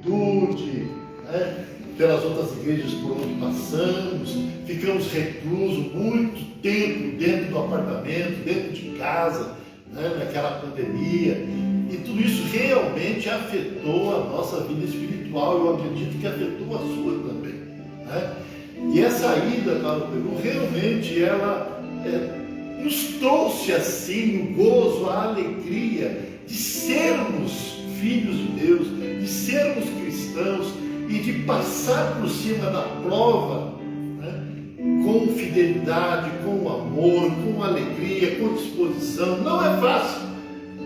juventude, né? Pelas outras igrejas por onde passamos, ficamos reclusos muito tempo dentro do apartamento, dentro de casa, né? Naquela pandemia, e tudo isso realmente afetou a nossa vida espiritual. Eu acredito que afetou a sua também, né? E essa ida para o Peru realmente ela nos trouxe assim o gozo, a alegria de sermos filhos de Deus, de sermos cristãos e de passar por cima da prova, né, com fidelidade, com amor, com alegria, com disposição. Não é fácil,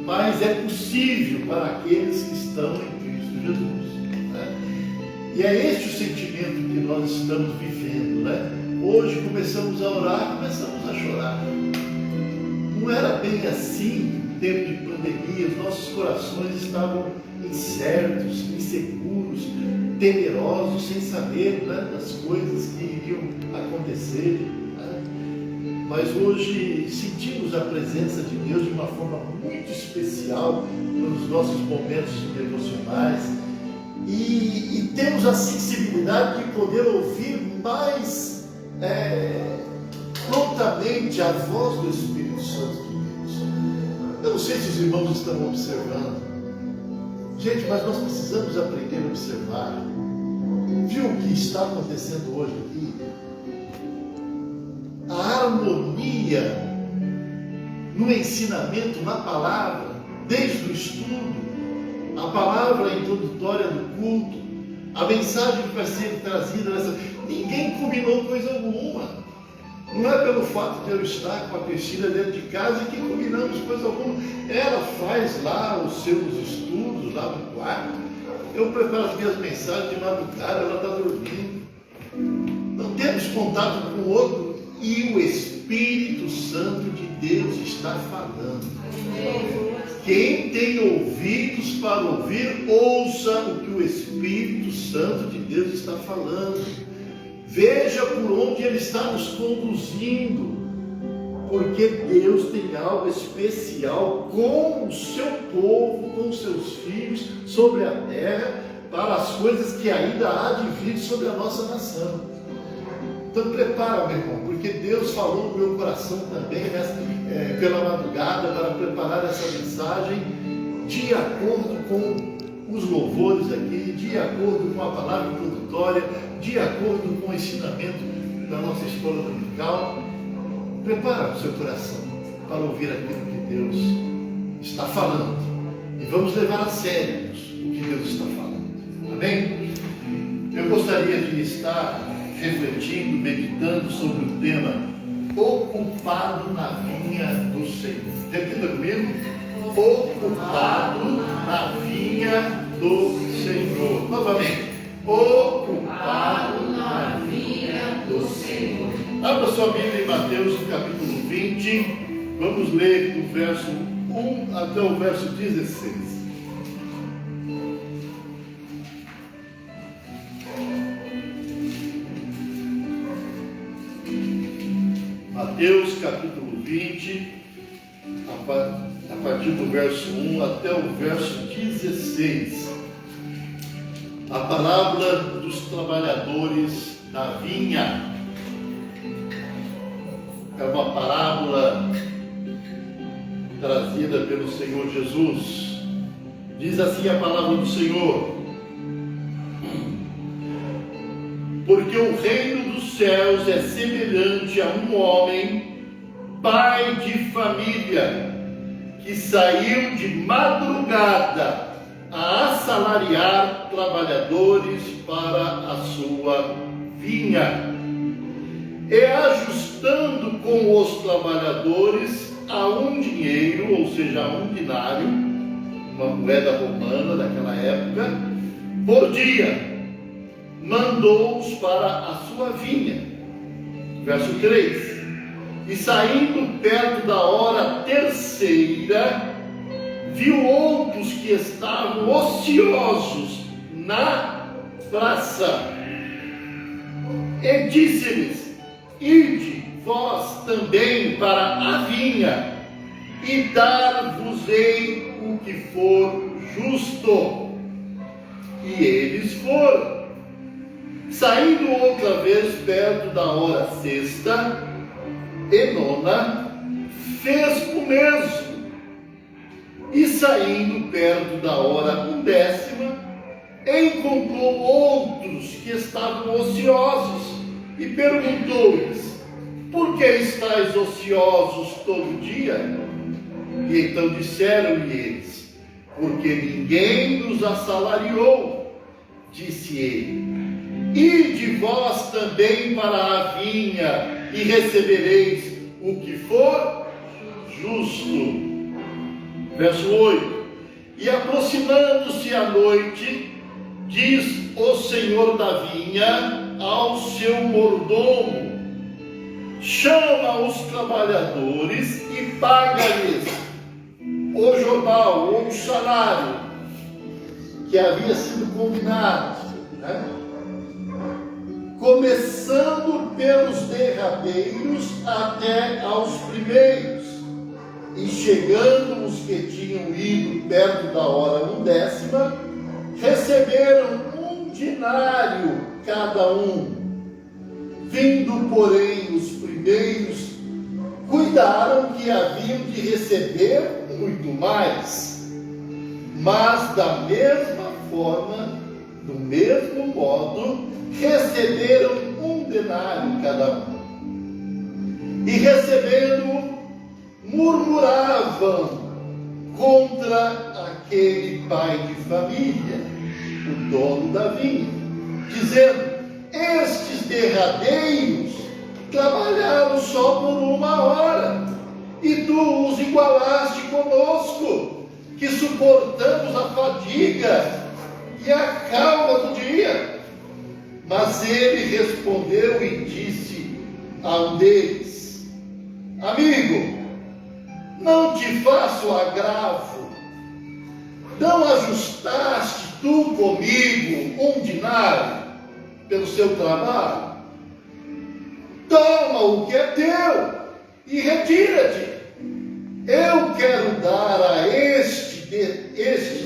mas é possível para aqueles que estão em Cristo Jesus, né? E é este o sentimento que nós estamos vivendo, né? Hoje começamos a orar, começamos a chorar. Não era bem assim em tempo de pandemia. Os nossos corações estavam incertos, inseguros, temerosos, sem saber, né, das coisas que iriam acontecer, né? Mas hoje sentimos a presença de Deus de uma forma muito especial nos nossos momentos devocionais e temos a sensibilidade de poder ouvir mais prontamente a voz do Espírito Santo de Deus. Eu não sei se os irmãos estão observando. Gente, mas nós precisamos aprender a observar. Viu o que está acontecendo hoje aqui? A harmonia no ensinamento, na palavra, desde o estudo, a palavra introdutória do culto, a mensagem que vai ser trazida nessa... Ninguém combinou coisa alguma. Não é pelo fato de eu estar com a Cristina dentro de casa que combinamos coisa alguma. Ela faz lá os seus estudos, lá no quarto. Eu preparo as minhas mensagens de madrugada, ela está dormindo. Não temos contato com o outro e o Espírito Santo de Deus está falando. Quem tem ouvidos para ouvir, ouça o que o Espírito Santo de Deus está falando. Veja por onde Ele está nos conduzindo, porque Deus tem algo especial com o seu povo, com os seus filhos sobre a terra, para as coisas que ainda há de vir sobre a nossa nação. Então prepara, meu irmão, porque Deus falou no meu coração também pela madrugada para preparar essa mensagem de acordo com os louvores aqui, de acordo com a palavra introdutória, de acordo com o ensinamento da nossa escola dominical. Prepara o seu coração para ouvir aquilo que Deus está falando. E vamos levar a sério o que Deus está falando. Amém? Eu gostaria de estar refletindo, meditando sobre o tema ocupado na vinha do Senhor. Repita comigo. Ocupado na vinha do Senhor. Novamente. Ocupado na vinha do Senhor. Abra sua Bíblia em Mateus, capítulo 20. Vamos ler do verso 1 até o verso 16. Mateus, capítulo 20, a partir do verso 1 até o verso 16. A parábola dos trabalhadores da vinha. É uma parábola trazida pelo Senhor Jesus. Diz assim a palavra do Senhor: porque o reino dos céus é semelhante a um homem, pai de família, que saiu de madrugada a assalariar trabalhadores para a sua vinha. E ajustando com os trabalhadores a um dinheiro, ou seja, a um dinário, uma moeda romana daquela época, por dia, mandou-os para a sua vinha. Verso 3. E saindo perto da hora terceira, viu outros que estavam ociosos na praça, e disse-lhes: ide vós também para a vinha, e dar-vos-ei o que for justo. E eles foram. Saindo outra vez perto da hora sexta e nona, fez o mesmo. E saindo perto da hora undécima, encontrou outros que estavam ociosos e perguntou-lhes: por que estáis ociosos todo dia? E então disseram-lhe eles: porque ninguém nos assalariou. Disse ele: ide vós também para a vinha e recebereis o que for justo. Verso 8: e aproximando-se a noite, diz o senhor da vinha ao seu mordomo: chama os trabalhadores e paga-lhes o jornal ou o salário que havia sido combinado, né? Começando pelos derradeiros até aos primeiros. E chegando os que tinham ido perto da hora undécima, receberam 1 denário cada um. Vindo, porém, os primeiros, cuidaram que haviam de receber muito mais. Mas da mesma forma, do mesmo modo, receberam 1 denário cada um. E recebendo, murmuravam contra aquele pai de família, o dono da vinha, dizendo: estes derradeiros trabalharam só por 1 hora, e tu os igualaste conosco, que suportamos a fadiga e a calma do dia. Mas ele respondeu e disse a um deles: amigo, não te faço agravo. Não ajustaste tu comigo 1 denário pelo seu trabalho? Toma o que é teu e retira-te. Eu quero dar a este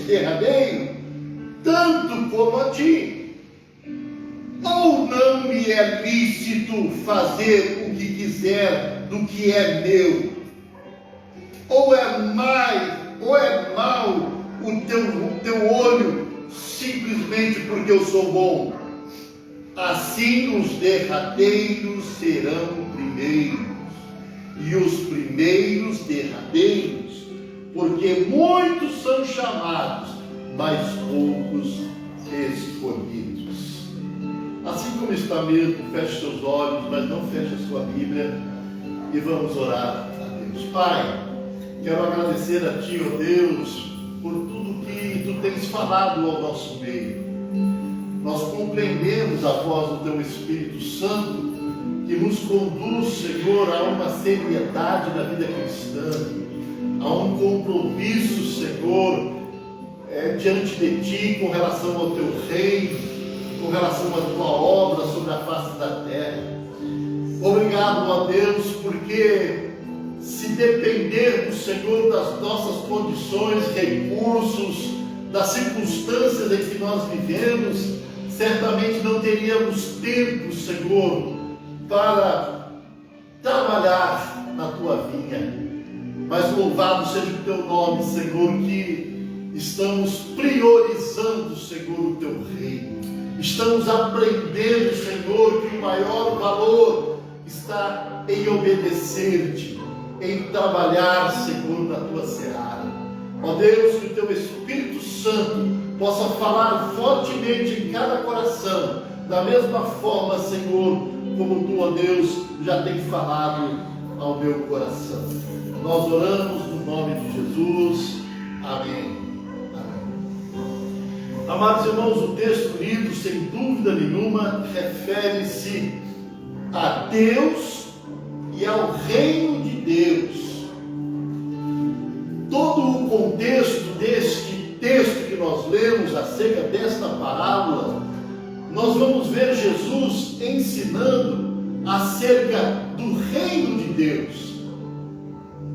derradeiro tanto como a ti. Ou não me é lícito fazer o que quiser do que é meu? Ou é mau o teu olho simplesmente porque eu sou bom? Assim os derradeiros serão primeiros, e os primeiros derradeiros, porque muitos são chamados, mas poucos escolhidos. Assim como está mesmo, feche seus olhos, mas não feche a sua Bíblia, e vamos orar a Deus. Pai, quero agradecer a Ti, ó Deus, por tudo que Tu tens falado ao nosso meio. Nós compreendemos a voz do Teu Espírito Santo, que nos conduz, Senhor, a uma seriedade na vida cristã, a um compromisso, Senhor, diante de Ti, com relação ao Teu reino, com relação à Tua obra sobre a face da terra. Obrigado, ó Deus, porque se dependermos, Senhor, das nossas condições, recursos, das circunstâncias em que nós vivemos, certamente não teríamos tempo, Senhor, para trabalhar na Tua vinha. Mas louvado seja o Teu nome, Senhor, que estamos priorizando, Senhor, o Teu reino. Estamos aprendendo, Senhor, que o maior valor está em obedecer-te, em trabalhar, Senhor, na Tua seara. Ó Deus, que o Teu Espírito Santo possa falar fortemente em cada coração, da mesma forma, Senhor, como Tu, ó Deus, já tem falado ao meu coração. Nós oramos no nome de Jesus. Amém. Amém. Amados irmãos, o texto lido, sem dúvida nenhuma, refere-se a Deus e ao reino de Deus. Todo o contexto deste texto que nós lemos acerca desta parábola, nós vamos ver Jesus ensinando acerca do reino de Deus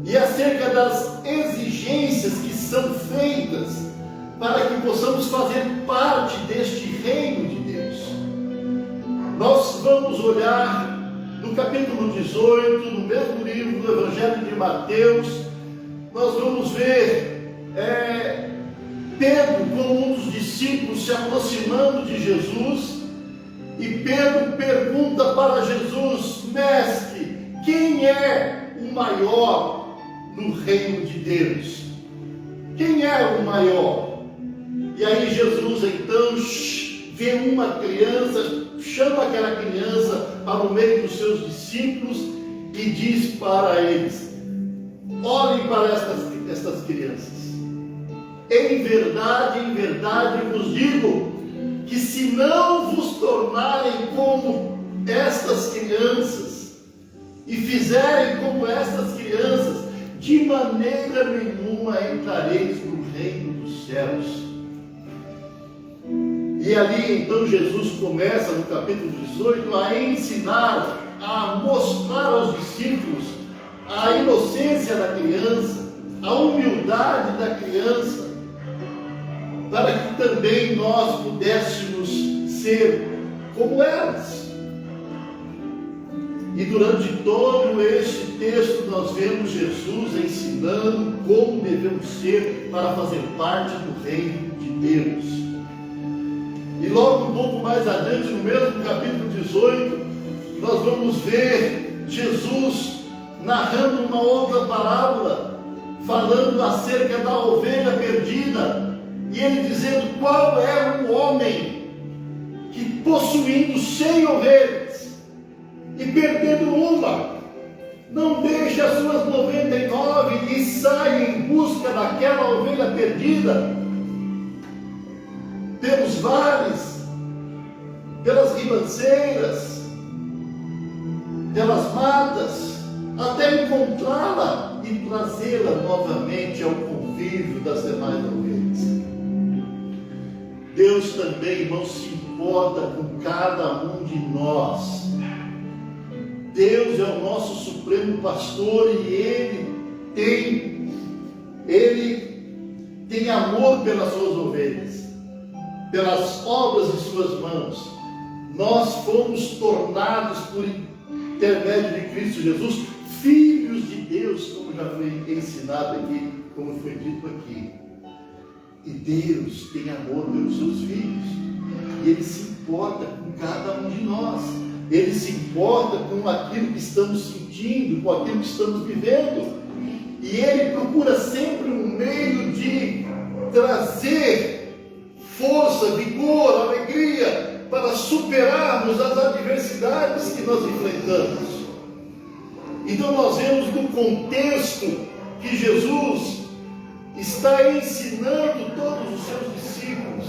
e acerca das exigências que são feitas para que possamos fazer parte deste reino de Deus. Nós vamos olhar no capítulo 18, no mesmo livro do Evangelho de Mateus, nós vamos ver Pedro, como um dos discípulos, se aproximando de Jesus, e Pedro pergunta para Jesus: Mestre, quem é o maior no reino de Deus? Quem é o maior? E aí Jesus então vê uma criança, chama aquela criança para o meio dos seus discípulos e diz para eles: olhem para estas crianças. Em verdade vos digo, que se não vos tornarem como estas crianças, e fizerem como estas crianças, de maneira nenhuma entrareis no reino dos céus. E ali então Jesus começa no capítulo 18 a ensinar, a mostrar aos discípulos a inocência da criança, a humildade da criança, para que também nós pudéssemos ser como elas. E durante todo este texto nós vemos Jesus ensinando como devemos ser para fazer parte do reino de Deus. E logo um pouco mais adiante, no mesmo capítulo 18, nós vamos ver Jesus narrando uma outra parábola, falando acerca da ovelha perdida, e ele dizendo qual é o homem que, possuindo 100 ovelhas e perdendo uma, não deixa as suas 99 e sai em busca daquela ovelha perdida pelos vales, pelas ribanceiras, pelas matas, até encontrá-la e trazê-la novamente ao convívio das demais ovelhas. Deus também, irmãos, se importa com cada um de nós. Deus é o nosso supremo pastor e Ele tem amor pelas suas ovelhas, pelas obras de suas mãos. Nós fomos tornados, por intermédio de Cristo Jesus, filhos de Deus, como já foi ensinado aqui, como foi dito aqui. E Deus tem amor pelos seus filhos, e Ele se importa com cada um de nós. Ele se importa com aquilo que estamos sentindo, com aquilo que estamos vivendo, e Ele procura sempre um meio de trazer força, vigor, alegria, para superarmos as adversidades que nós enfrentamos. Então nós vemos no contexto que Jesus está ensinando todos os seus discípulos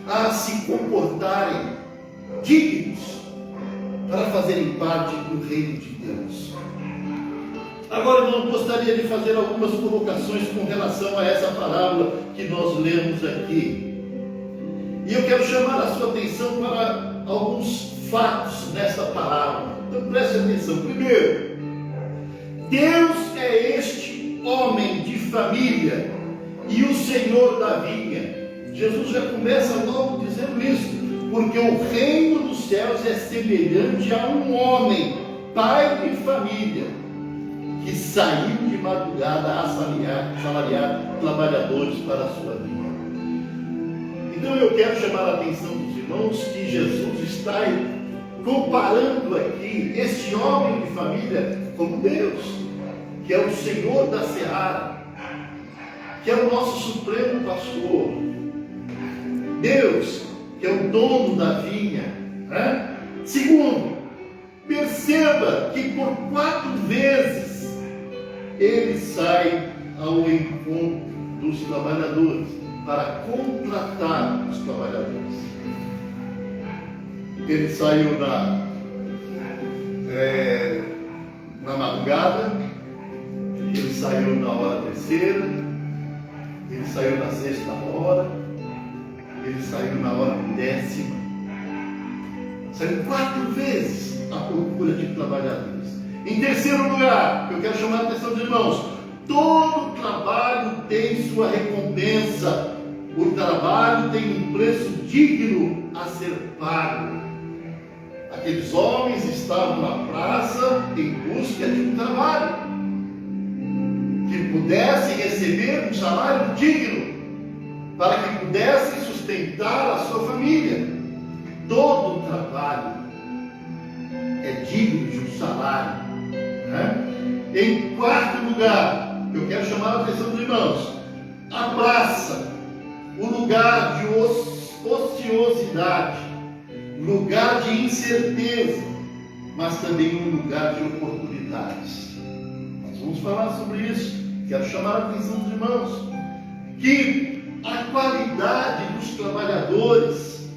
a se comportarem dignos para fazerem parte do reino de Deus. Agora, eu gostaria de fazer algumas colocações com relação a essa parábola que nós lemos aqui. E eu quero chamar a sua atenção para alguns fatos nessa parábola. Então preste atenção. Primeiro, Deus é este homem de família e o Senhor da vinha. Jesus já começa logo dizendo isso, porque o reino dos céus é semelhante a um homem, pai de família, que saiu de madrugada a salariar trabalhadores para a sua vinha. Então eu quero chamar a atenção dos irmãos que Jesus está comparando aqui este homem de família com Deus, que é o Senhor da seara, que é o nosso supremo pastor. Deus, que é o dono da vinha. Segundo, perceba que por 4 vezes ele sai ao encontro dos trabalhadores para contratar os trabalhadores. Ele saiu na madrugada, ele saiu na hora terceira, ele saiu na 6ª hora, ele saiu na hora 10ª. Saiu 4 vezes à procura de trabalhadores. Em terceiro lugar, eu quero chamar a atenção dos irmãos: todo trabalho tem sua recompensa O trabalho tem um preço digno a ser pago. Aqueles homens estavam na praça em busca de um trabalho que pudesse receber um salário digno, para que pudesse sustentar a sua família. Todo trabalho é digno de um salário, né? Em quarto lugar, eu quero chamar a atenção dos irmãos, a praça, o lugar de ociosidade, lugar de incerteza, mas também um lugar de oportunidades. Nós vamos falar sobre isso. Quero chamar a atenção dos irmãos que a qualidade dos trabalhadores,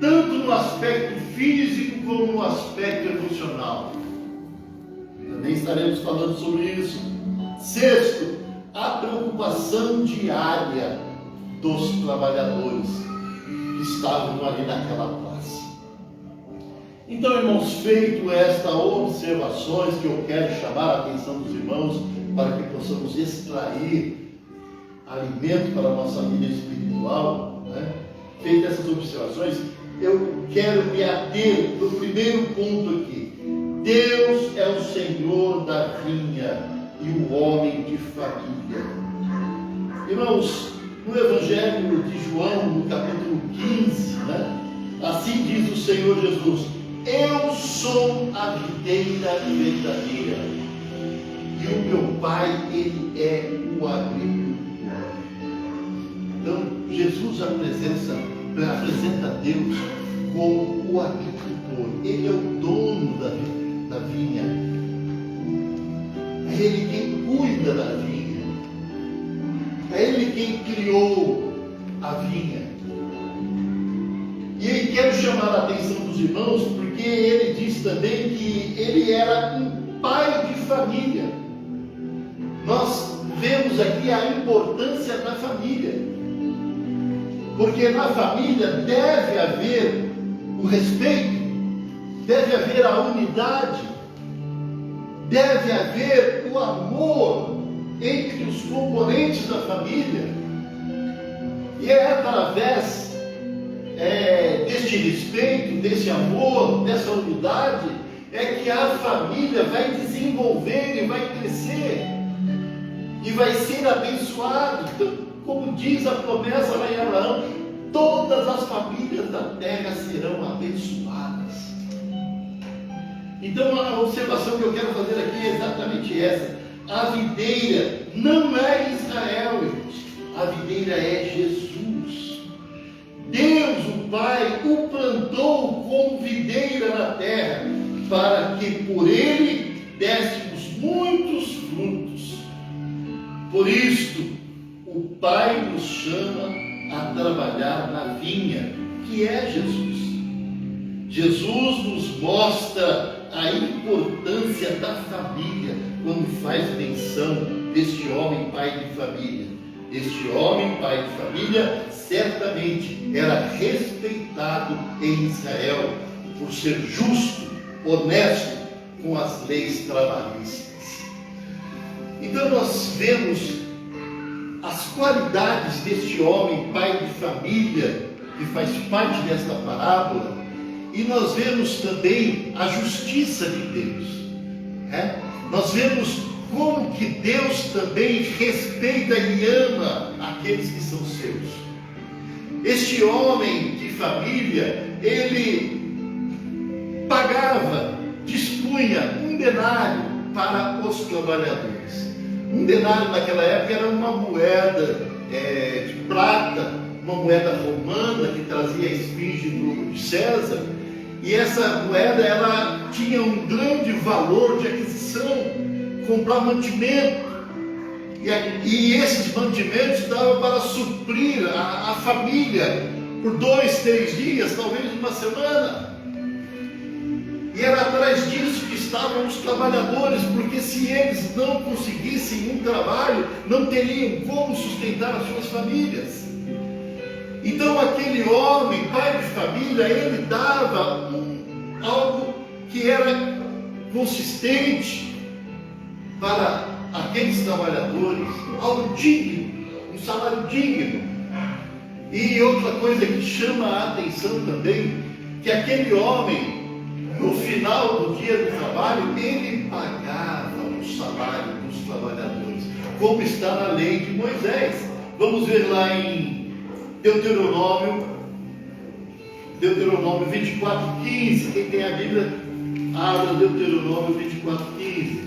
tanto no aspecto físico como no aspecto emocional, também estaremos falando sobre isso. Sexto, a preocupação diária dos trabalhadores que estavam ali naquela praça. Então, irmãos, feito estas observações que eu quero chamar a atenção dos irmãos para que possamos extrair alimento para a nossa vida espiritual, né? Feitas essas observações, eu quero me ater no primeiro ponto aqui. Deus é o Senhor da vinha e o homem de família. Irmãos, no Evangelho de João, no capítulo 15, né? Assim diz o Senhor Jesus: eu sou a videira verdadeira, e o meu Pai, Ele é o agricultor. Então, Jesus apresenta Deus como o agricultor. Ele é o dono da vinha. É Ele quem cuida da vinha. É Ele quem criou a vinha. E eu quero chamar a atenção dos irmãos, porque ele diz também que ele era um pai de família. Nós vemos aqui a importância da família, porque na família deve haver o respeito, deve haver a unidade, deve haver o amor entre os componentes da família. E é através deste respeito, desse amor, dessa unidade, é que a família vai desenvolver e vai crescer e vai ser abençoada. Então, como diz a promessa lá em Abraão, todas as famílias da terra serão abençoadas. Então, a observação que eu quero fazer aqui é exatamente essa: a videira não é Israel, irmãos. A videira é Jesus. Deus, o Pai, o plantou como videira na terra, para que por ele dessemos muitos frutos. Por isto, o Pai nos chama a trabalhar na vinha, que é Jesus. Jesus nos mostra a importância da família quando faz menção deste homem pai de família. Este homem pai de família certamente era respeitado em Israel por ser justo, honesto com as leis trabalhistas. Então nós vemos as qualidades deste homem pai de família que faz parte desta parábola, e nós vemos também a justiça de Deus, né? Nós vemos como que Deus também respeita e ama aqueles que são seus. Este homem de família, ele pagava, dispunha um denário para os trabalhadores. Um denário naquela época era uma moeda de prata, uma moeda romana que trazia a esfinge de César. E essa moeda, ela tinha um grande valor de aquisição, comprar mantimento, e esses mantimentos davam para suprir a família por 2, 3 dias, talvez uma semana. E era atrás disso que estavam os trabalhadores, porque se eles não conseguissem um trabalho, não teriam como sustentar as suas famílias. Então aquele homem, pai de família, ele dava algo que era consistente para aqueles trabalhadores, algo digno, um salário digno. E outra coisa que chama a atenção também, que aquele homem, no final do dia do trabalho, ele pagava o salário dos trabalhadores, como está na lei de Moisés. Vamos ver lá em Deuteronômio 24:15. Quem tem a Bíblia, abra Deuteronômio 24:15.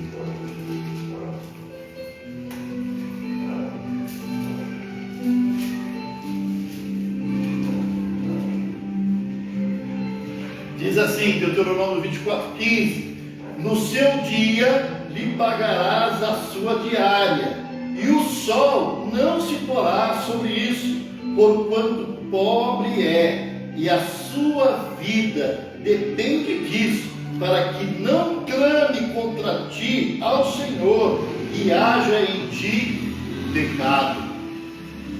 Diz assim, Deuteronômio 24:15: no seu dia lhe pagarás a sua diária, e o sol não se porá sobre isso, porquanto pobre é, e a sua vida depende disso, para que não clame contra ti ao Senhor, e haja em ti pecado.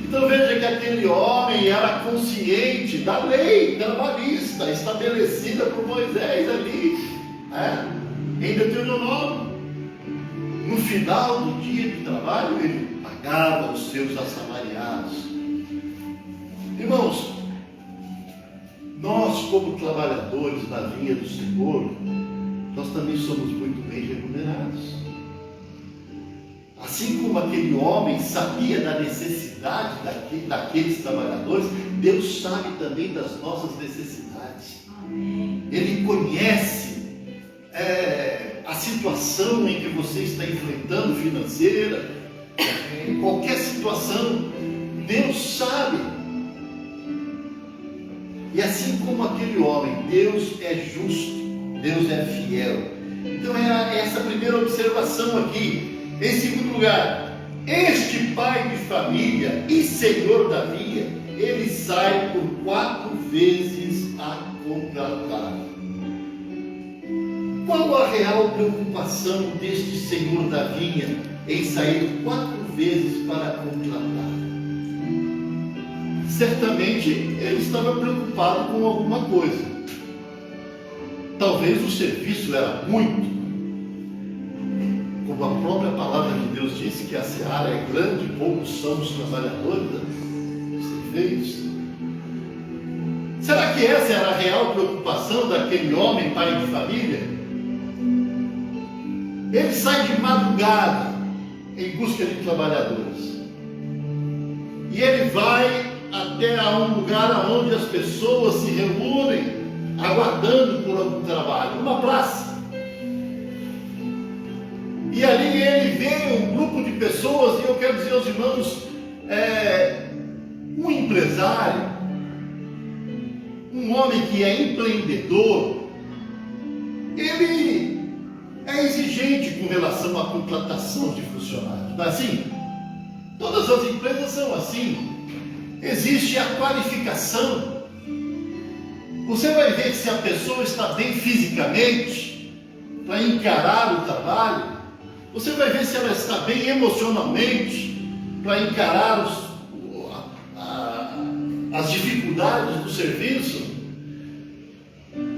Então veja que aquele homem era consciente da lei trabalhista estabelecida por Moisés ali, em Deuteronômio. No final do dia de trabalho, ele pagava os seus assalariados. Irmãos, nós como trabalhadores na vinha do Senhor, nós também somos muito bem remunerados. Assim como aquele homem sabia da necessidade daqueles trabalhadores, Deus sabe também das nossas necessidades. Amém. Ele conhece a situação em que você está enfrentando, financeira, em qualquer situação, Deus sabe. E assim como aquele homem, Deus é justo, Deus é fiel. Então é essa primeira observação aqui. Em segundo lugar, este pai de família e senhor da vinha, ele sai por 4 vezes a contratar. Qual a real preocupação deste senhor da vinha em sair 4 vezes para contratar? Certamente ele estava preocupado com alguma coisa. Talvez o serviço era muito. Como a própria palavra de Deus disse que a seara é grande, poucos são os trabalhadores, os serviços. Será que essa era a real preocupação daquele homem, pai de família? Ele sai de madrugada em busca de trabalhadores. E ele vai até a um lugar onde as pessoas se reúnem, aguardando por algum trabalho, uma praça. E ali ele vê um grupo de pessoas, e eu quero dizer aos irmãos, um empresário, um homem que é empreendedor, ele é exigente com relação à contratação de funcionários. Não é assim? Todas as empresas são assim. Existe a qualificação. Você vai ver se a pessoa está bem fisicamente para encarar o trabalho. Você vai ver se ela está bem emocionalmente para encarar as dificuldades do serviço.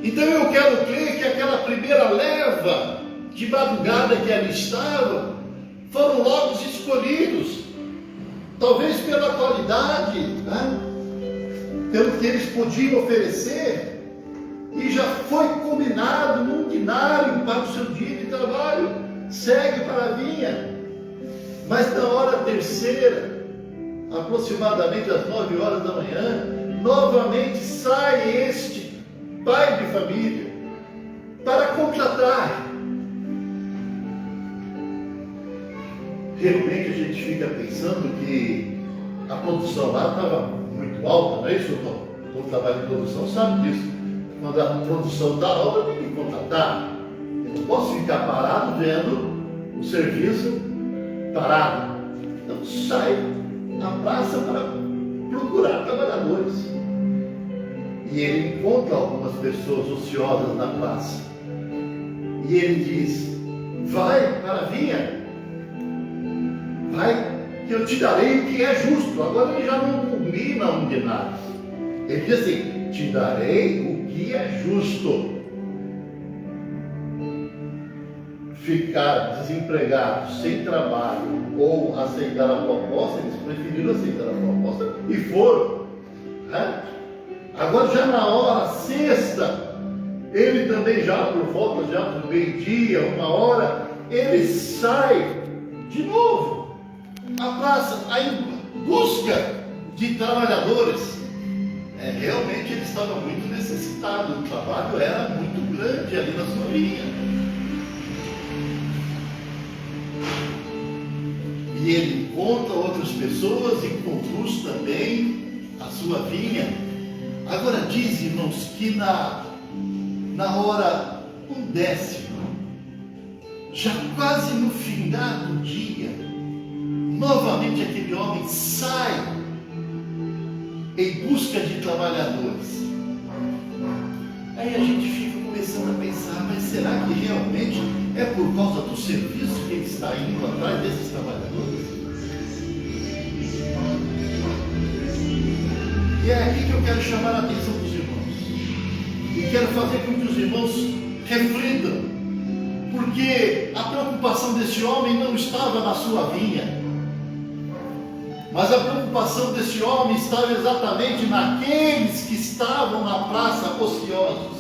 Então eu quero crer que aquela primeira leva de madrugada que ali estava, foram logo escolhidos, talvez pela qualidade, pelo que eles podiam oferecer, e já foi combinado num dinário para o seu dia de trabalho. Segue para a vinha, mas na hora terceira, aproximadamente às 9 horas da manhã, novamente sai este pai de família para contratar. Realmente a gente fica pensando que a produção lá estava muito alta, não é isso? Todo trabalho de produção sabe disso. Quando a produção está alta, eu tenho que contratar. Eu não posso ficar parado vendo o serviço parado. Então sai na praça para procurar trabalhadores. E ele encontra algumas pessoas ociosas na praça. E ele diz: vai para a vinha, vai, que eu te darei o que é justo. Agora ele já não combina um denário. Ele diz assim: te darei o que é justo. Ficar desempregado, sem trabalho, ou aceitar a proposta, eles preferiram aceitar a proposta e foram. né? Agora já na hora sexta, ele também já por volta já do meio-dia, 1 hora, ele sai de novo à praça, aí em busca de trabalhadores. Realmente ele estava muito necessitado, o trabalho era muito grande ali na sua vinha. E ele encontra outras pessoas e conduz também a sua vinha. Agora diz, irmãos, que na hora 1/10, já quase no final do dia, novamente aquele homem sai em busca de trabalhadores. Aí a gente fica começando a pensar, mas será que realmente é por causa do serviço que ele está indo atrás desses trabalhadores? E é aqui que eu quero chamar a atenção dos irmãos. E quero fazer com que os irmãos reflitam. Porque a preocupação desse homem não estava na sua vinha. Mas a preocupação desse homem estava exatamente naqueles que estavam na praça ociosos.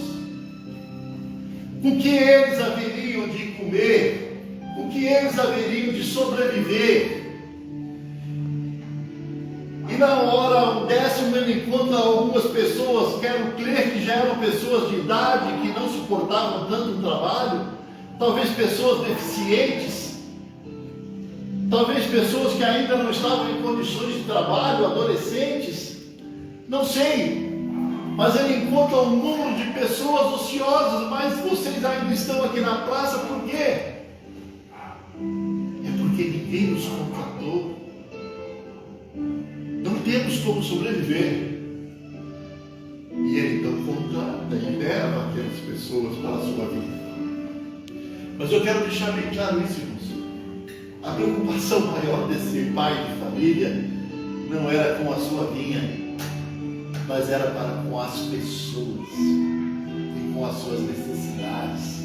Com que eles haveriam de comer, com que eles haveriam de sobreviver. E na hora 1/10 ele encontra algumas pessoas, quero crer que já eram pessoas de idade, que não suportavam tanto o trabalho, talvez pessoas deficientes, talvez pessoas que ainda não estavam em condições de trabalho, adolescentes, não sei. Mas ele encontra um número de pessoas ociosas, mas vocês ainda estão aqui na praça, por quê? É porque ninguém nos contratou. Não temos como sobreviver. E ele então contrata e leva aquelas pessoas para a sua vida. Mas eu quero deixar bem claro isso, irmãos. A preocupação maior desse pai de família não era com a sua vinha, mas era para com as pessoas e com as suas necessidades.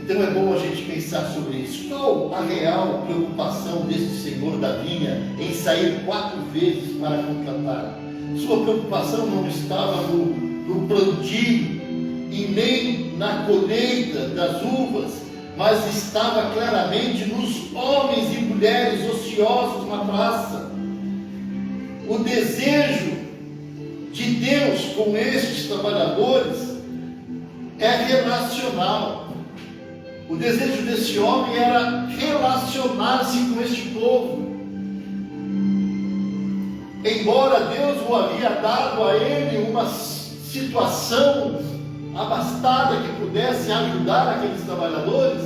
Então é bom a gente pensar sobre isso. Qual a real preocupação desse senhor da vinha em sair 4 vezes para contratar? Sua preocupação não estava no plantio e nem na colheita das uvas, mas estava claramente nos homens e mulheres ociosos na praça. O desejo de Deus com estes trabalhadores é relacional. O desejo desse homem era relacionar-se com este povo. Embora Deus o havia dado a ele uma situação abastada que pudesse ajudar aqueles trabalhadores,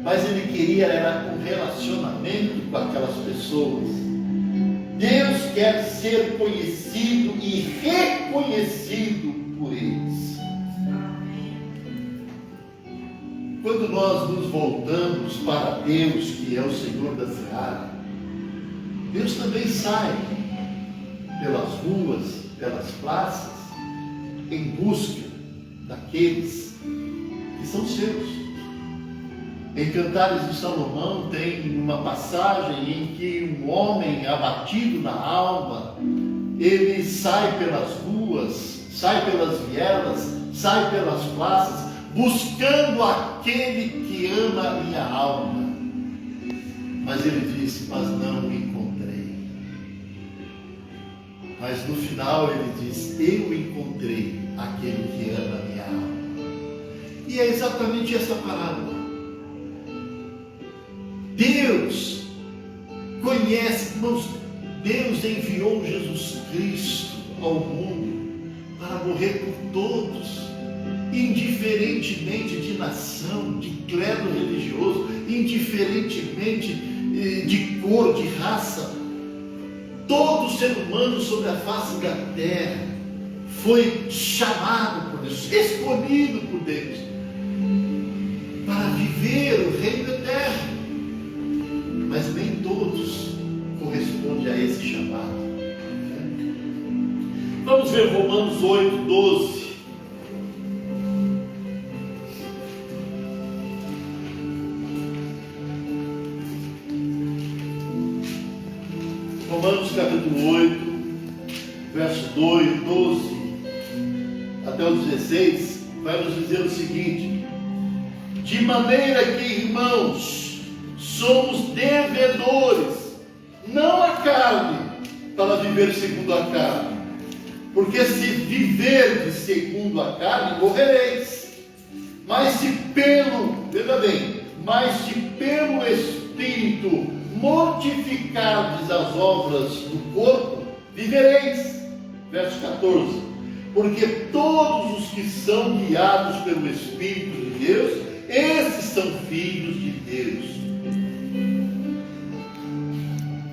mas ele queria era um relacionamento com aquelas pessoas. Deus quer ser conhecido e reconhecido por eles. Quando nós nos voltamos para Deus, que é o Senhor da seara, Deus também sai pelas ruas, pelas praças, em busca daqueles que são seus. Em Cantares de Salomão tem uma passagem em que um homem abatido na alma, ele sai pelas ruas, sai pelas vielas, sai pelas praças, buscando aquele que ama a minha alma. Mas ele disse, mas não o encontrei. Mas no final ele diz, eu encontrei aquele que ama a minha alma. E é exatamente essa parábola. Deus conhece, irmãos, Deus enviou Jesus Cristo ao mundo para morrer por todos, indiferentemente de nação, de credo religioso, indiferentemente de cor, de raça. Todo ser humano sobre a face da terra foi chamado por Deus, escolhido por Deus, para viver o reino eterno. Mas nem todos correspondem a esse chamado. Vamos ver Romanos 8, 12. Romanos capítulo 8. 12 até o 16, vai nos dizer o seguinte: de maneira que, irmãos, somos devedores, não a carne, para viver segundo a carne. Porque se viverdes segundo a carne, morrereis. Mas se veja bem, mas se pelo Espírito mortificardes as obras do corpo, vivereis. Verso 14. Porque todos os que são guiados pelo Espírito de Deus, esses são filhos de Deus.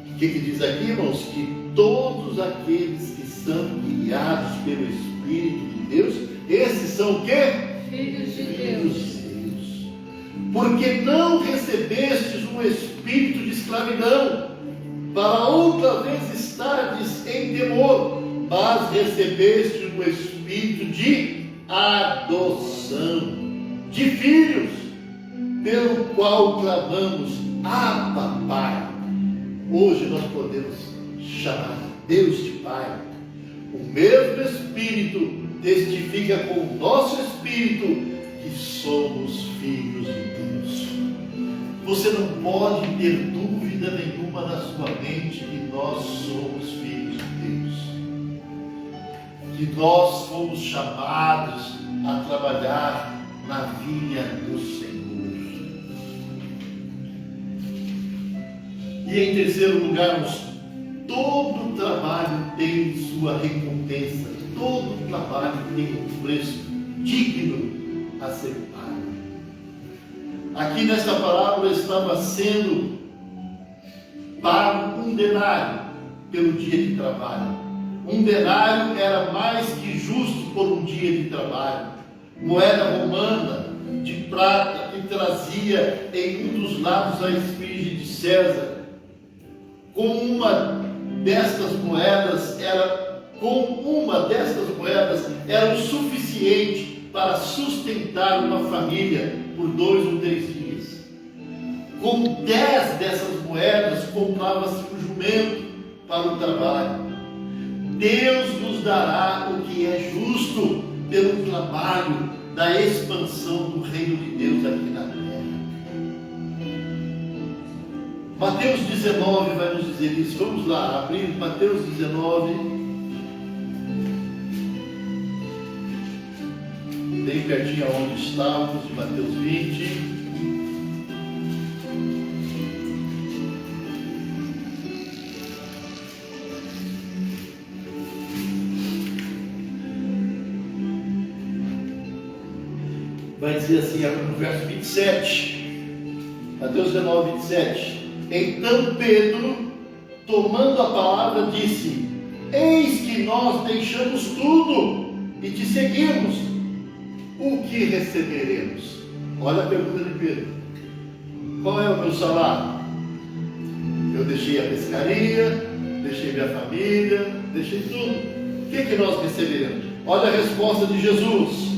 O que diz aqui, irmãos? Que todos aqueles que são guiados pelo Espírito de Deus, esses são o quê? Filhos de Deus. Porque não recebestes um espírito de escravidão, para outra vez estardes em temor, mas recebestes um espírito de adoção, de filhos, pelo qual clamamos: Abba, Pai. Hoje nós podemos chamar Deus de Pai. O mesmo Espírito testifica com o nosso espírito que somos filhos de Deus. Você não pode ter dúvida nenhuma na sua mente que nós somos filhos de Deus, que nós fomos chamados a trabalhar na vinha do Senhor. E em terceiro lugar, todo trabalho tem sua recompensa, todo trabalho tem um preço digno a ser pago. Aqui nesta parábola estava sendo pago um denário pelo dia de trabalho. Um denário era mais que justo por um dia de trabalho. Moeda romana de prata que trazia em um dos lados a esfinge de César. Com uma destas moedas era o suficiente para sustentar uma família por 2 ou 3 dias. Com 10 dessas moedas comprava-se um jumento para o trabalho. Deus nos dará o que é justo pelo trabalho da expansão do reino de Deus aqui na terra. Mateus 19 vai nos dizer isso. Vamos lá, abrir Mateus 19. Bem pertinho aonde estávamos, de Mateus 20. Vai dizer assim, no verso 27. Mateus 19, 27. Então Pedro, tomando a palavra, disse: eis que nós deixamos tudo e te seguimos. O que receberemos? Olha a pergunta de Pedro. Qual é o meu salário? Eu deixei a pescaria, deixei minha família, deixei tudo. O que nós receberemos? Olha a resposta de Jesus.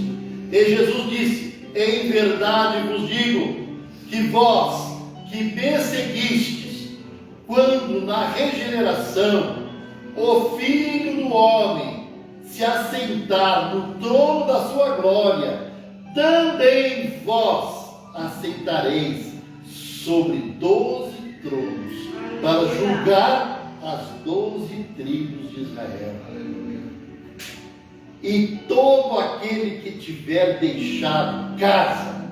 E Jesus disse: em verdade vos digo que vós que me seguistes, quando na regeneração o Filho do Homem se assentar no trono da sua glória, também vós assentareis sobre 12 tronos, para julgar as 12 tribos de Israel. E todo aquele que tiver deixado casa,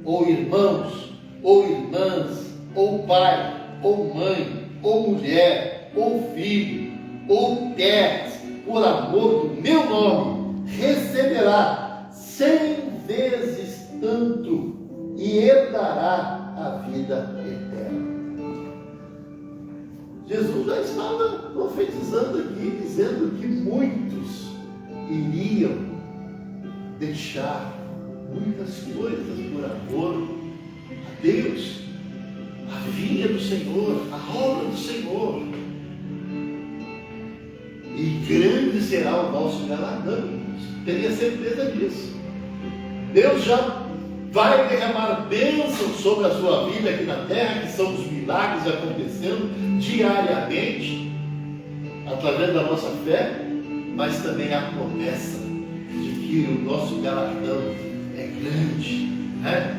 ou irmãos, ou irmãs, ou pai, ou mãe, ou mulher, ou filho, ou terras, por amor do meu nome, receberá 100 vezes tanto e herdará a vida eterna. Jesus já estava profetizando aqui, dizendo que muitos iriam deixar muitas coisas por amor a Deus, a vinha do Senhor, a obra do Senhor. E grande será o nosso galardão. Tenha certeza disso. Deus já vai derramar bênçãos sobre a sua vida aqui na terra, que são os milagres acontecendo diariamente, através da nossa fé. mas também a promessa de que o nosso galardão é grande, né?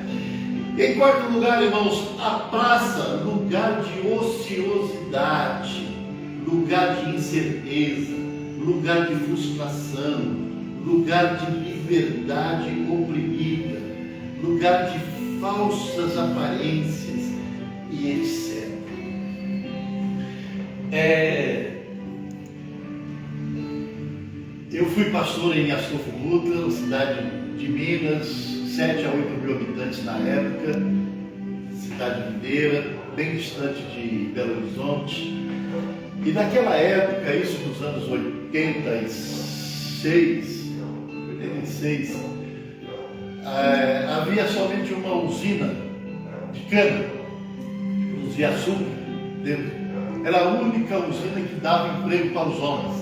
Em quarto lugar, irmãos, a praça, lugar de ociosidade, lugar de incerteza, lugar de frustração, lugar de liberdade oprimida, lugar de falsas aparências e etc. Eu fui pastor em Astolfo Dutra, cidade de Minas, 7 a 8 mil habitantes na época, cidade mineira, bem distante de Belo Horizonte. E naquela época, isso nos anos 86, havia somente uma usina de cana, que produzia açúcar dentro. Era a única usina que dava emprego para os homens.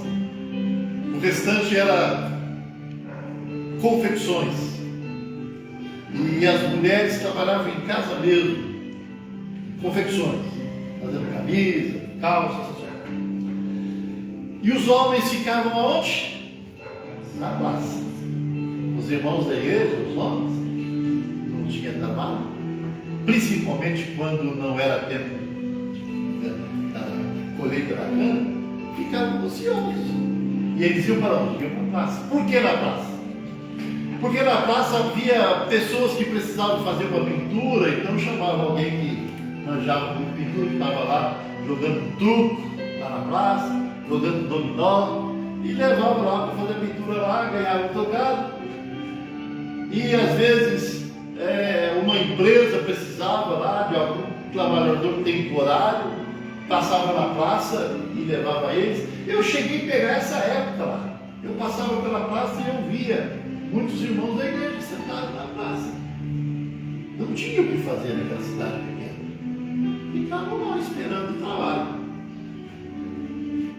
O restante era confecções. E as mulheres trabalhavam em casa mesmo, confecções, fazendo camisa, calça, essas coisas. E os homens ficavam aonde? Na praça. Os irmãos da igreja, os homens, não tinham trabalho, principalmente quando não era tempo da colheita da cana, ficavam ociosos. E eles iam para onde? Iam para a praça. Por que na praça? Porque na praça havia pessoas que precisavam fazer uma pintura, então chamavam alguém que manjava com pintura, que estava lá jogando truco lá na praça, jogando dominó, e levavam lá para fazer a pintura lá, ganhavam um trocado. E às vezes uma empresa precisava lá de algum trabalhador temporário, passava na praça e levava eles. Eu cheguei a pegar essa época lá. Eu passava pela praça e eu via muitos irmãos da igreja sentados na praça. Não tinha o que fazer naquela cidade pequena. Ficavam lá esperando o trabalho.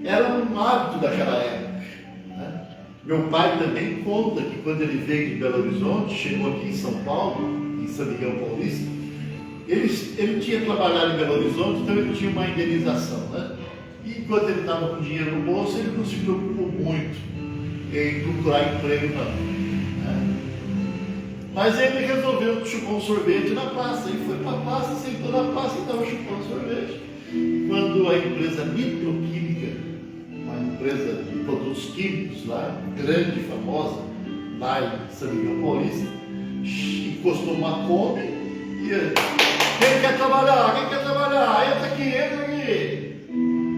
Era um hábito daquela época, né? Meu pai também conta que quando ele veio de Belo Horizonte, chegou aqui em São Paulo, em São Miguel Paulista, ele tinha trabalhado em Belo Horizonte, então ele tinha uma indenização, né? E enquanto ele estava com dinheiro no bolso, ele não se preocupou muito em procurar emprego, não, né? Mas ele resolveu chupar um sorvete na praça. Ele foi para a praça, sentou na praça e estava chupando sorvete. Quando a empresa Nitroquímica, uma empresa de produtos químicos lá, grande, famosa, lá em São Miguel Paulista, encostou uma Kombi e quem quer trabalhar? Quem quer trabalhar? Entra aqui, entra aqui.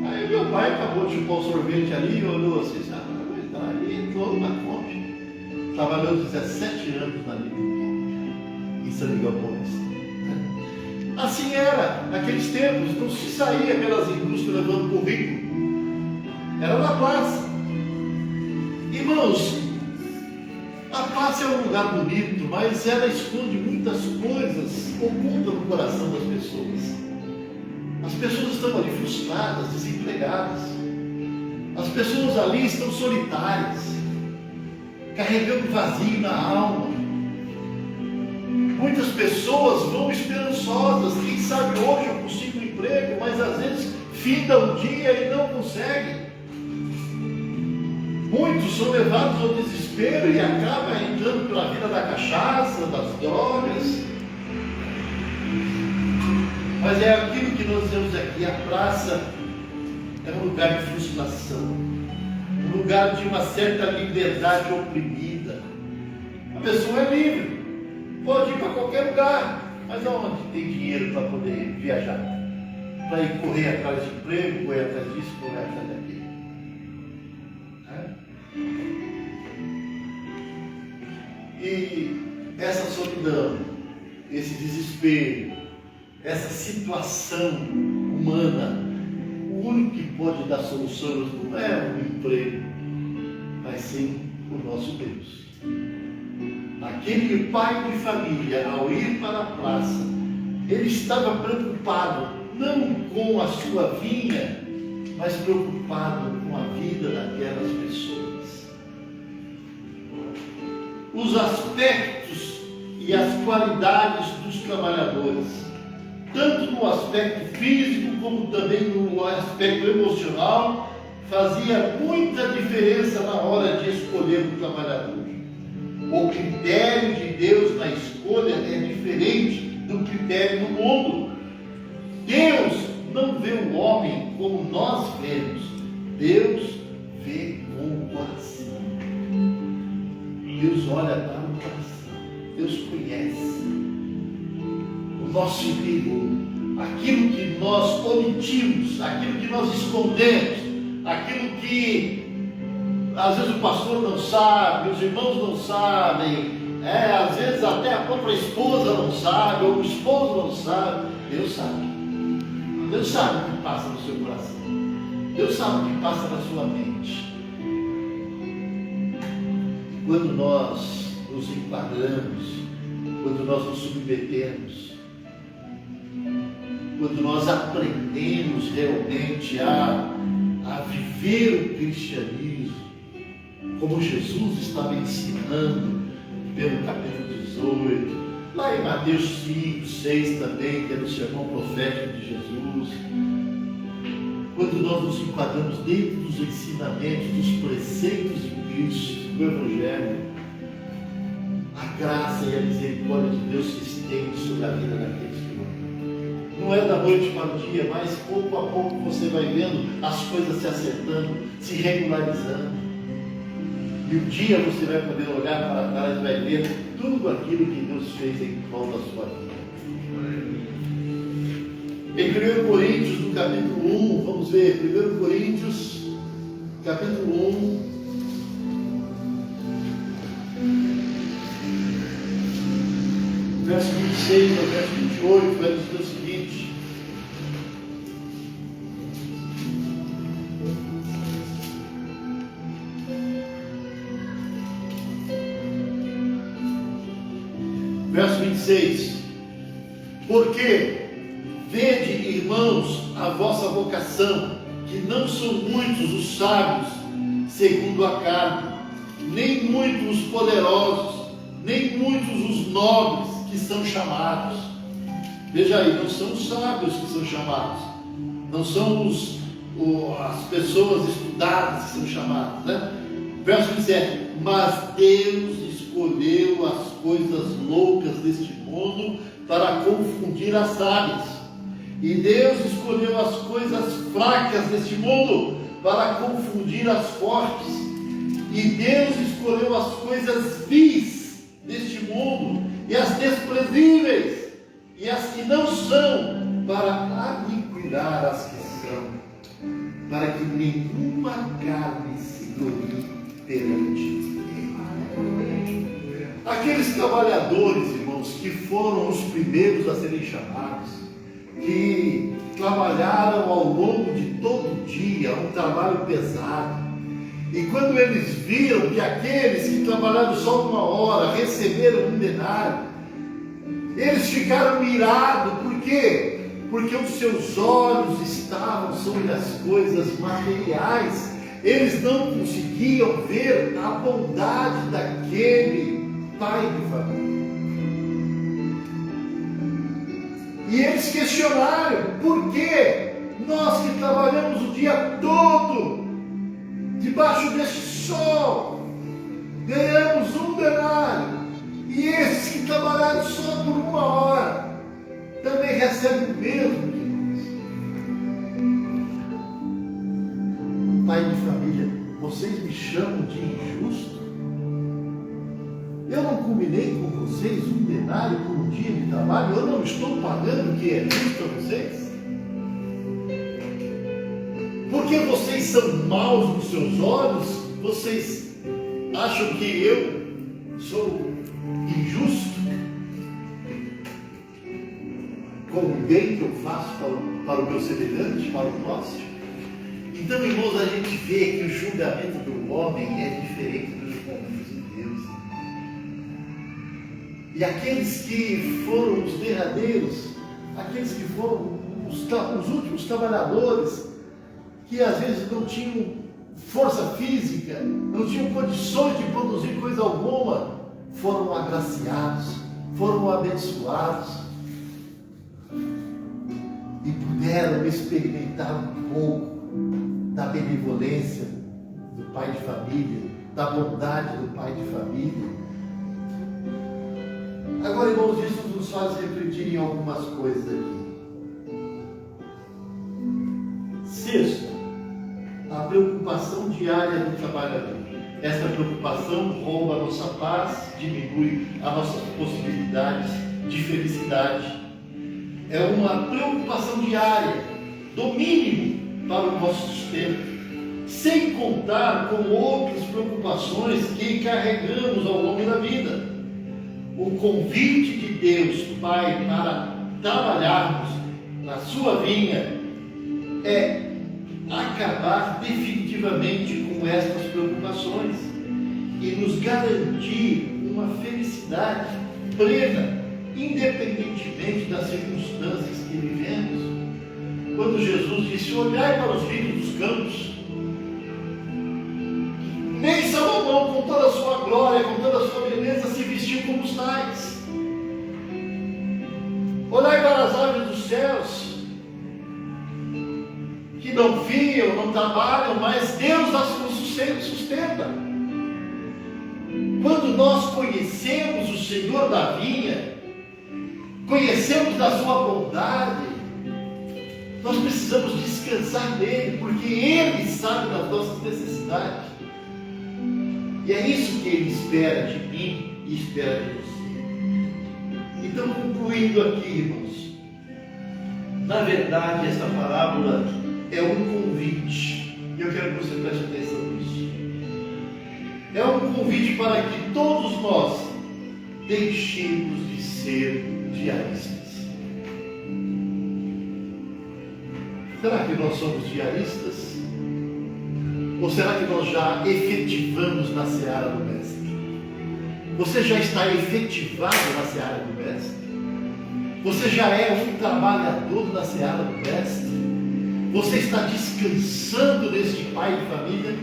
Aí meu pai acabou de chupar o sorvete ali e olhou assim, não vai entrar. E entrou na Kombi. Trabalhou 17 anos na Nitroquímica, em São Miguel Paulista. Assim era, naqueles tempos, não se saía pelas indústrias levando currículo. Era na praça. Irmãos, a praça é um lugar bonito, mas ela esconde muitas coisas, oculta no coração das pessoas. As pessoas estão ali frustradas, desempregadas. As pessoas ali estão solitárias, carregando vazio na alma. Muitas pessoas vão esperançosas, quem sabe hoje eu consigo um emprego, mas às vezes finda o dia e não consegue. Muitos são levados ao desespero e acabam entrando pela vida da cachaça, das drogas. Mas é aquilo que nós vemos aqui, a praça é um lugar de frustração, um lugar de uma certa liberdade oprimida. A pessoa é livre, pode ir para qualquer lugar, mas aonde tem dinheiro para poder viajar? Para ir correr atrás de emprego, correr atrás disso, correr atrás daquilo. E essa solidão, esse desespero, essa situação humana, o único que pode dar solução não é um emprego, mas sim o nosso Deus. Aquele pai de família, ao ir para a praça, ele estava preocupado não com a sua vinha, mas preocupado com a vida daquelas pessoas. Os aspectos e as qualidades dos trabalhadores, tanto no aspecto físico como também no aspecto emocional, fazia muita diferença na hora de escolher um trabalhador. O critério de Deus na escolha é diferente do critério do mundo. Deus não vê o homem como nós vemos. Deus vê com o coração. Deus olha para o coração. Deus conhece o nosso interior, aquilo que nós omitimos, aquilo que nós escondemos, aquilo que às vezes o pastor não sabe, os irmãos não sabem, às vezes até a própria esposa não sabe, ou o esposo não sabe. Deus sabe. Deus sabe o que passa no seu coração. Deus sabe o que passa na sua mente. Quando nós nos enquadramos, quando nós nos submetemos, quando nós aprendemos realmente a viver o cristianismo, como Jesus estava ensinando pelo capítulo 18, lá em Mateus 5, 6 também, que é no sermão profético de Jesus, quando nós nos enquadramos dentro dos ensinamentos, dos preceitos de Cristo, do Evangelho, a graça e a misericórdia de Deus se estende sobre a vida daqueles que vão. Não é da noite para o dia, mas pouco a pouco você vai vendo as coisas se acertando, se regularizando. E um dia você vai poder olhar para trás e vai ver tudo aquilo que Deus fez em prol da sua vida. Em 1 Coríntios, no capítulo 1, vamos ver, 1 Coríntios, capítulo 1, verso 26 ao verso 28, vai dizer o seguinte: verso 26, porque vede, irmãos, a vossa vocação, que não são muitos os sábios segundo a carne, nem muitos os poderosos, nem muitos os nobres que são chamados. Veja aí, não são os sábios que são chamados, não são as pessoas estudadas que são chamadas, né? Verso 27, mas Deus escolheu as coisas loucas deste mundo para confundir as sábias, e Deus escolheu as coisas fracas deste mundo para confundir as fortes, e Deus escolheu as coisas vis deste mundo e as desprezíveis e as que não são, para aniquilar as que são, para que nenhuma carne se glorie perante Ele. Aqueles trabalhadores, irmãos, que foram os primeiros a serem chamados, que trabalharam ao longo de todo o dia, um trabalho pesado, e quando eles viram que aqueles que trabalharam só 1 hora receberam um denário, eles ficaram irados. Por quê? Porque os seus olhos estavam sobre as coisas materiais. Eles não conseguiam ver a bondade daquele pai de família. E eles questionaram: por que nós que trabalhamos o dia todo debaixo deste sol ganhamos um denário, e esses que trabalharam só por 1 hora também recebem o mesmo que nós? Pai de família, vocês me chamam de injusto? Eu não combinei com vocês um denário por um dia de trabalho? Eu não estou pagando o que é justo a vocês? Porque vocês são maus nos seus olhos? Vocês acham que eu sou injusto com o bem que eu faço para o meu semelhante, para o próximo? Então, irmãos, a gente vê que o julgamento do homem é diferente do julgamento de Deus. E aqueles que foram os derradeiros, aqueles que foram os últimos trabalhadores, que às vezes não tinham força física, não tinham condições de produzir coisa alguma, foram agraciados, foram abençoados e puderam experimentar um pouco da benevolência do pai de família, da bondade do pai de família. Agora, irmãos, isso nos faz refletir em algumas coisas aqui. Sexto, a preocupação diária do trabalhador. Essa preocupação rouba a nossa paz, diminui as nossas possibilidades de felicidade. É uma preocupação diária, do mínimo para o nosso sustento, sem contar com outras preocupações que carregamos ao longo da vida. O convite de Deus, Pai, para trabalharmos na sua vinha é acabar definitivamente com estas preocupações e nos garantir uma felicidade plena, independentemente das circunstâncias que vivemos. Quando Jesus disse: olhai para os lírios dos campos, nem Salomão, com toda a sua glória, com toda a sua beleza, se vestiu como os tais. Olhai para as aves dos céus, que não fiam, não trabalham, mas Deus as sustenta. Quando nós conhecemos o Senhor da vinha, conhecemos da sua bondade, nós precisamos descansar nele, porque Ele sabe das nossas necessidades. E é isso que Ele espera de mim e espera de você. Então, concluindo aqui, irmãos, na verdade, esta parábola é um convite. Eu quero que você preste atenção nisso. É um convite para que todos nós deixemos de ser diaristas. Será que nós somos diaristas? Ou será que nós já efetivamos na seara do Mestre? Você já está efetivado na seara do Mestre? Você já é um trabalhador na seara do Mestre? Você está descansando neste pai de família,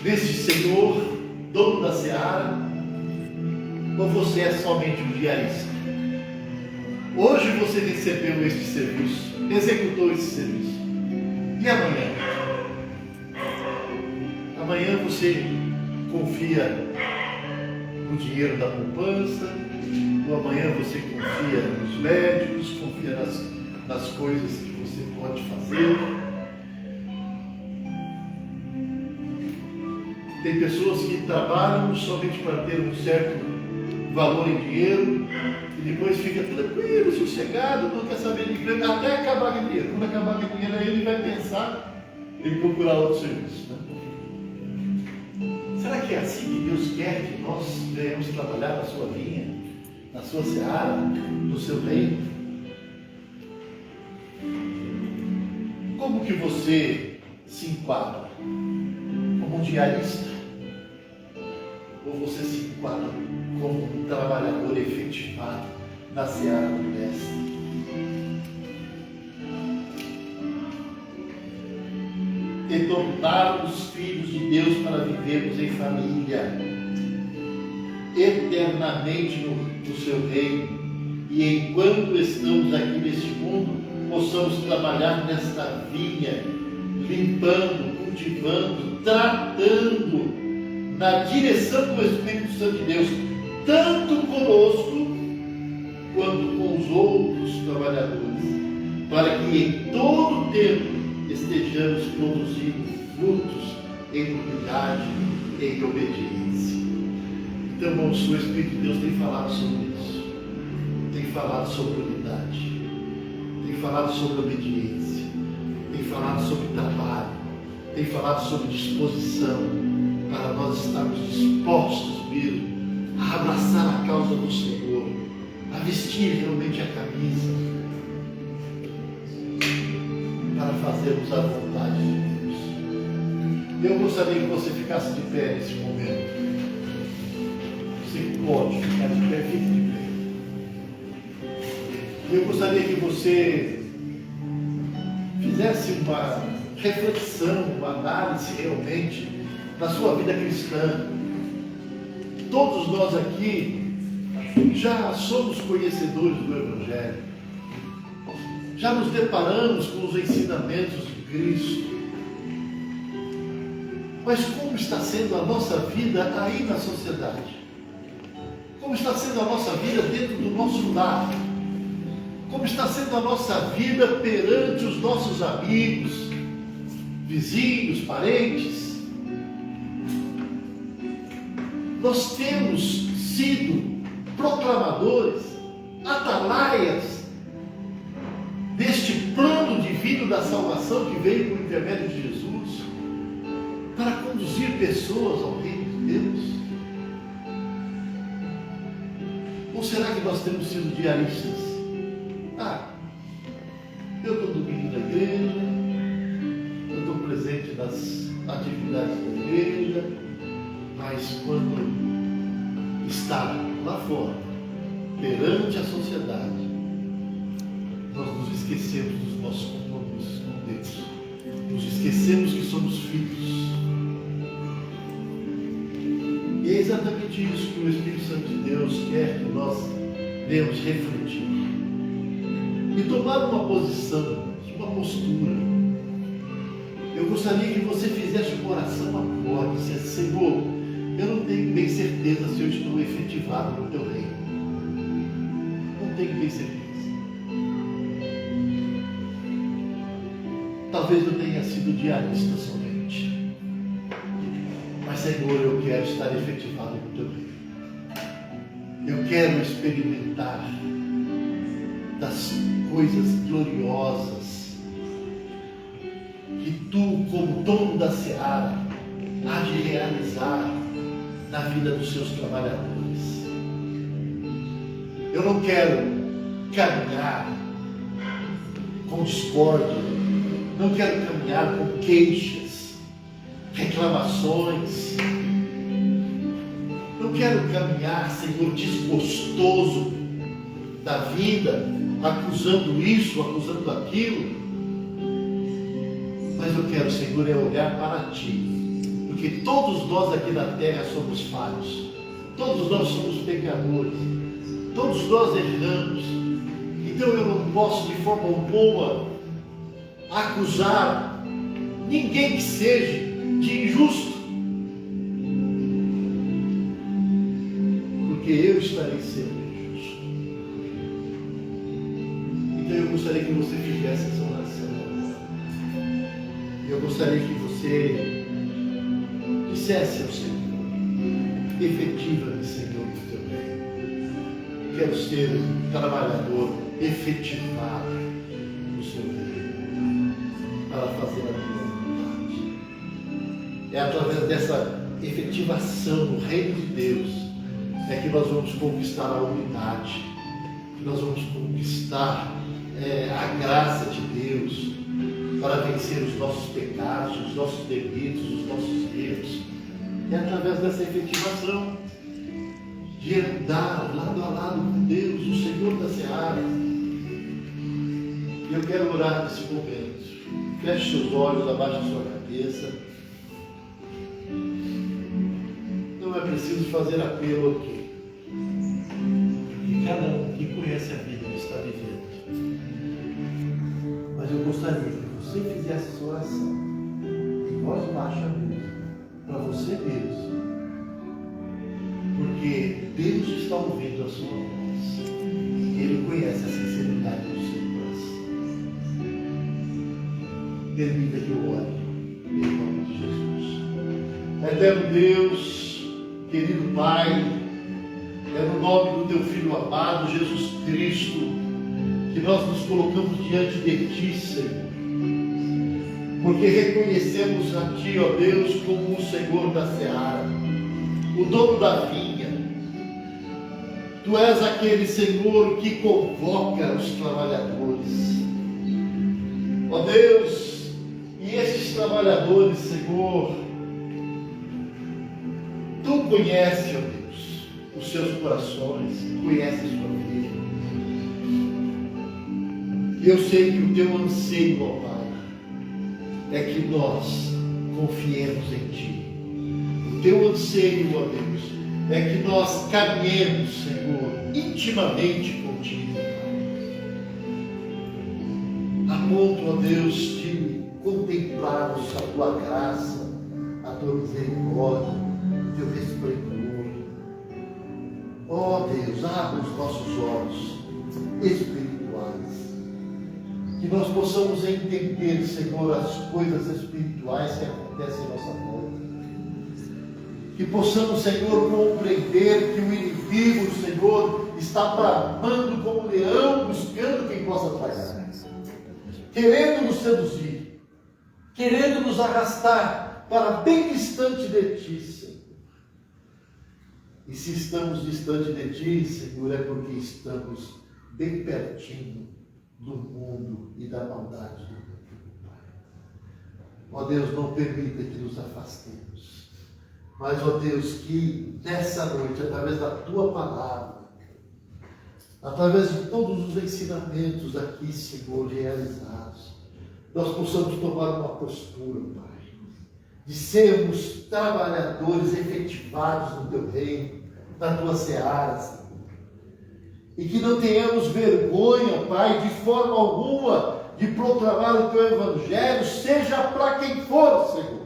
neste Senhor, dono da seara? Ou você é somente um diarista? Hoje você recebeu este serviço, executou este serviço. E amanhã? Amanhã você confia no dinheiro da poupança, ou amanhã você confia nos médicos, confia nas coisas que você pode fazer. Tem pessoas que trabalham somente para ter um certo valor em dinheiro e depois fica tranquilo, sossegado, não quer saber de emprego, até acabar com dinheiro. Quando acabar com dinheiro, aí ele vai pensar em procurar outro serviço, né? Será que é assim que Deus quer que nós venhamos trabalhar na sua vinha, na sua seara, no seu reino? Como que você se enquadra? Como um diarista? Ou você se enquadra como um trabalhador efetivado na seara do Mestre? E tornar-nos filhos de Deus para vivermos em família, eternamente no seu reino. E enquanto estamos aqui neste mundo, possamos trabalhar nesta vinha, limpando, cultivando, tratando, na direção do Espírito Santo de Deus, tanto conosco, quanto com os outros trabalhadores, para que em todo o tempo estejamos produzindo frutos em humildade, em obediência. Então, irmãos, o Espírito de Deus tem falado sobre isso, tem falado sobre unidade, tem falado sobre obediência, tem falado sobre trabalho, tem falado sobre disposição, para nós estarmos dispostos mesmo a abraçar a causa do Senhor, a vestir realmente a camisa, para fazermos a vontade de Deus. Eu gostaria que você ficasse de pé nesse momento. Você pode ficar de pé, fique de pé. Eu gostaria que você fizesse uma reflexão, uma análise realmente na sua vida cristã. Todos nós aqui já somos conhecedores do Evangelho, já nos deparamos com os ensinamentos de Cristo, Mas como está sendo a nossa vida aí na sociedade? Como está sendo a nossa vida dentro do nosso lar? Como está sendo a nossa vida perante os nossos amigos, vizinhos, parentes? Nós temos sido proclamadores, atalaias deste plano divino da salvação que veio por intermédio de Jesus para conduzir pessoas ao reino de Deus? Ou será que nós temos sido diaristas? Eu estou domingo na igreja, eu estou presente nas atividades da igreja, mas quando está lá fora, perante a sociedade, nós nos esquecemos dos nossos compromissos com Deus, nos esquecemos que somos filhos. E é exatamente isso que o Espírito Santo de Deus quer que nós venhamos refletir e tomar uma posição, uma postura. Eu gostaria que você fizesse uma oração agora, dissesse: Senhor, eu não tenho bem certeza se eu estou efetivado no teu reino. Não tenho bem certeza. Talvez eu tenha sido diarista somente. Mas, Senhor, eu quero estar efetivado no teu reino. Eu quero experimentar das coisas gloriosas que tu, como dono da seara, há de realizar na vida dos seus trabalhadores. Eu não quero caminhar com discórdia, não quero caminhar com queixas, reclamações, não quero caminhar, Senhor, desgostoso da vida, acusando isso, acusando aquilo, mas eu quero, Senhor, é olhar para Ti, porque todos nós aqui na terra somos falhos, todos nós somos pecadores, todos nós erramos. Então eu não posso de forma alguma acusar ninguém que seja de injusto, porque eu estarei sendo injusto. Então eu gostaria que você fizesse essa oração agora. Eu gostaria que você dissesse ao Senhor: efetiva-me, Senhor, no teu reino. Quero ser um trabalhador efetivado no seu reino, para fazer a minha vontade. É através dessa efetivação no reino de Deus é que nós vamos conquistar a unidade, que nós vamos conquistar a graça de Deus para vencer os nossos pecados, os nossos delitos, os nossos erros. É através dessa efetivação de andar lado a lado com Deus, o Senhor da seara. E eu quero orar nesse momento. Feche seus olhos, abaixe sua cabeça. Não é preciso fazer apelo aqui, porque cada um que conhece a vida está vivendo. Mas eu gostaria que você fizesse essa oração em voz baixa mesmo, para você mesmo, porque Deus está ouvindo a sua voz e Ele conhece a sinceridade do seu coração. Permita que eu ore em nome de Jesus. Eterno Deus, querido Pai, é no nome do Teu Filho amado, Jesus Cristo, que nós nos colocamos diante de Ti, Senhor, porque reconhecemos a Ti, ó Deus, como o Senhor da seara, o dono da vinha. Tu és aquele Senhor que convoca os trabalhadores, ó Deus, e esses trabalhadores, Senhor, Tu conheces, ó Deus, os seus corações, conheces a sua vida. E eu sei que o Teu anseio, ó Pai, é que nós confiemos em Ti. O Teu anseio, ó Deus, é que nós caminhemos, Senhor, intimamente contigo, Pai. A ponto, ó Deus, de contemplarmos a Tua graça, a tua misericórdia, do teu resplendor. Ó Deus, abre os nossos olhos espirituais, que nós possamos entender, Senhor, as coisas espirituais que acontecem em nossa volta. Que possamos, Senhor, compreender que o inimigo, Senhor, está bramando como um leão, buscando quem possa tragar, querendo nos seduzir, querendo nos arrastar para bem distante de Ti, Senhor. E se estamos distante de Ti, Senhor, é porque estamos bem pertinho do mundo e da maldade do mundo, Pai. Ó Deus, não permita que nos afastemos. Mas, ó Deus, que nessa noite, através da Tua palavra, através de todos os ensinamentos aqui, Senhor, realizados, nós possamos tomar uma postura, Pai, de sermos trabalhadores efetivados no Teu reino, na Tua seara, Senhor. E que não tenhamos vergonha, Pai, de forma alguma, de proclamar o Teu Evangelho, seja para quem for, Senhor.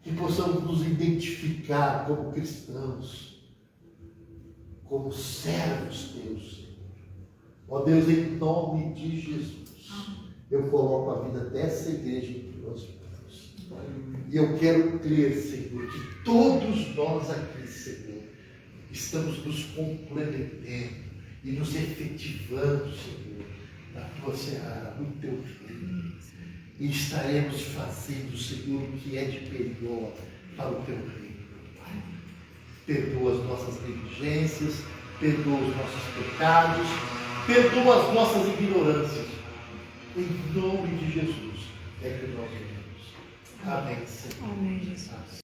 Que possamos nos identificar como cristãos, como servos Teus, Senhor. Ó Deus, em nome de Jesus, eu coloco a vida dessa igreja em Tuas mãos. E eu quero crer, Senhor, que todos nós aqui, Senhor, estamos nos complementando e nos efetivando, Senhor, na Tua seara, no Teu reino. E estaremos fazendo, Senhor, o que é de melhor para o Teu reino, Pai. Perdoa as nossas negligências, perdoa os nossos pecados, perdoa as nossas ignorâncias. Em nome de Jesus é que nós oramos. Amém, Senhor. Amém, Jesus.